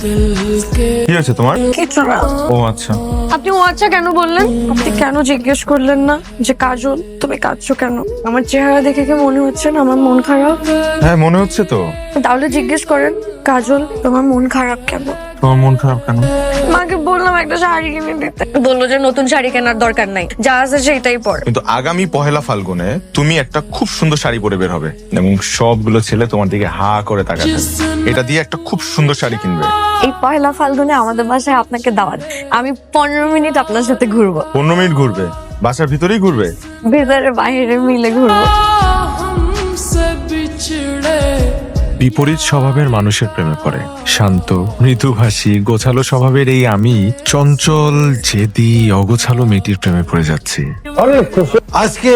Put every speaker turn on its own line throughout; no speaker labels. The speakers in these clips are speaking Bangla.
কি হয়েছে তোমার?
কিছু না।
ও আচ্ছা,
আপনি ও আচ্ছা কেন বললেন? আপনি কেন জিজ্ঞেস করলেন না যে কাজল তুমি কাঁদছো কেন? আমার চেহারা দেখে কি মনে হচ্ছে না আমার মন খারাপ?
হ্যাঁ মনে হচ্ছে তো।
তাহলে জিজ্ঞেস করেন কাজল তোমার মন খারাপ কেন?
তোমার মন খারাপ কেন?
মাকে বললাম একটা শাড়ি কিনে দিতে, বললো যে নতুন শাড়ি কেনার দরকার নাই, যা আছে সেটাই পরে।
কিন্তু আগামী পহেলা ফাল্গুনে তুমি একটা খুব সুন্দর শাড়ি পরে বের হবে এবং সবগুলো ছেলে তোমার দিকে হা করে তাকাবে। এটা দিয়ে একটা খুব সুন্দর শাড়ি কিনবে।
এই পয়লা ফাল্গুনে আমাদের বাসায় আপনাকে দাওয়াত। আমি 15 মিনিট আপনার সাথে ঘুরবো।
15 মিনিট ঘুরবে? বাসার ভিতরেই ঘুরবে?
ভেতরে বাইরে মিলে ঘুরবো।
বিপরীত স্বভাবের মানুষের প্রেমে পড়ে। শান্ত, মৃদুভাষী, গোছালো স্বভাবের এই আমি চঞ্চল, জেদি, অগোছালো মেয়েটির প্রেমে পড়ে যাচ্ছি।
আজকে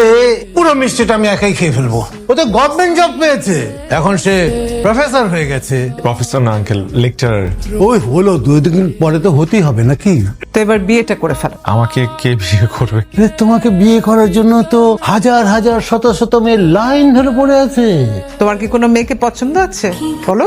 পুরো মিষ্টিটা আমি একাই খেয়ে ফেলবো। ও তো গভর্নমেন্ট জব পেয়েছে, এখন সে প্রফেসর হয়ে গেছে।
প্রফেসর না আঙ্কেল, লেকচারার।
ওই হলো 2 দিন পরে তো হতেই হবে নাকি?
তো এবার বিয়েটা করে ফেলো।
আমাকে কে বিয়ে করবে?
তোমাকে বিয়ে করার জন্য তো হাজার হাজার শত শত মেয়ের লাইন ধরে পড়ে আছে।
তোমার কি কোনো মেয়েকে পছন্দ আছে বলো?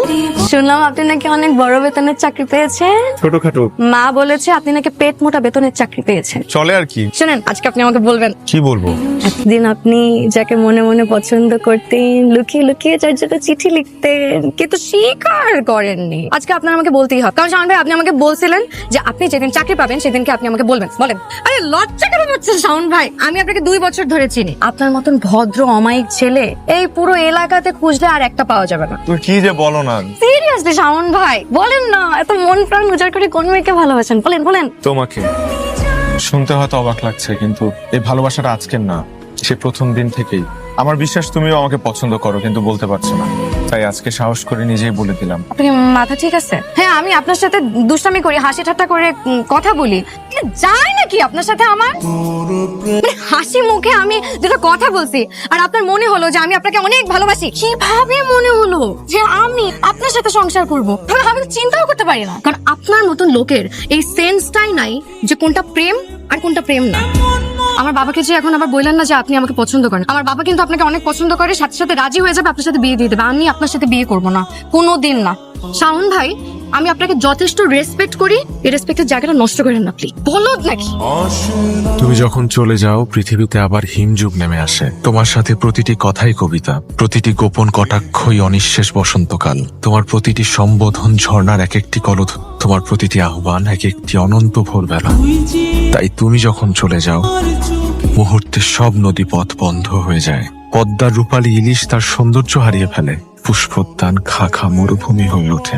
শুনলাম আপনি নাকি অনেক বড় বেতনের চাকরি পেয়েছেন।
ছোটখাটো
মা বলেছে আপনি নাকি পেট মোটা বেতনের চাকরি পেয়েছেন।
চলে আর কি।
শুনেন আজকে আপনি আমাকে বলবেন
কি বলবো?
একদিন আপনি যাকে মনে মনে পছন্দ করতেন, লুকিয়ে লুকিয়ে যার জন্য চিঠি লিখতেন কিন্তু স্বীকার করেননি, আজকে আপনার আমাকে বলতেই হবে। কারণ শাওন ভাই আপনি আমাকে বলছিলেন যে আপনি যেদিন চাকরি পাবেন সেদিনকে আপনি আমাকে বলবেন। বলেন। আরে লজ্জা কেন পাচ্ছেন শাওন ভাই? আমি আপনাকে 2 বছর ধরে চিনি। আপনার মতন ভদ্র অমায়িক ছেলে এই পুরো এলাকাতে খুঁজলে আর একটা পাওয়া যাবে না।
তুমি কি যে বলো না।
সিরিয়াসলি শাওন ভাই বলেন না, এত মন প্রাণ উজাড় করে কোন মেয়েকে ভালোবাসেন? বলেন বলেন।
তোমাকে শুনতে হয়তো অবাক লাগছে কিন্তু এই ভালোবাসাটা আজকের না, সে প্রথম দিন থেকেই। আমার বিশ্বাস তুমিও আমাকে পছন্দ করো কিন্তু বলতে পারছো না, তাই আজকে সাহস করে নিজেই বলে দিলাম।
আপনার মাথা ঠিক আছে? হ্যাঁ আমি আপনার সাথে দুষ্টামি করি, হাসি ঠাট্টা করে কথা বলি, যাই নাকি আপনার সাথে আমার মানে হাসি মুখে আমি দুটো কথা বলছি আর আপনার মনে হলো যে আমি আপনাকে অনেক ভালোবাসি। কিভাবে মনে হলো যে আমি আপনার সাথে সংসার করব? আমি চিন্তাও করতে পারি না, কারণ আপনার মতন লোকের এই সেন্সটাই নাই যে কোনটা প্রেম আর কোনটা প্রেম না। আমার বাবাকে যে এখন আবার বললেন না যে আপনি আমাকে পছন্দ করেন, আমার বাবা কিন্তু আপনাকে অনেক পছন্দ করে, সাথে সাথে রাজি হয়ে যাবে আপনার সাথে বিয়ে দিয়ে দেবে। আমি আপনার সাথে বিয়ে করব না, কোনোদিন না। শাওন ভাই আমি আপনাকে যথেষ্ট রেসপেক্ট করি, এই রেসপেক্টের জায়গাটা নষ্ট করেন না প্লিজ। বলদ নাকি?
তুমি যখন চলে যাও পৃথিবীতে আবার হিমযুগ নেমে আসে। তোমার সাথে প্রতিটি কথাই কবিতা, প্রতিটি গোপন কটাক্ষই অনিঃশেষ বসন্তকাল। তোমার প্রতিটি সম্বোধন ঝর্ণার এক একটি কলধ, তোমার প্রতিটি আহ্বান এক একটি অনন্ত ভোরবেলা। তাই তুমি যখন চলে যাও মুহূর্তে সব নদীপথ বন্ধ হয়ে যায়। পদ্মার রূপালী ইলিশ তার সৌন্দর্য হারিয়ে ফেলে, পুষ্পোদ্যান খা খা মরুভূমি হয়ে ওঠে।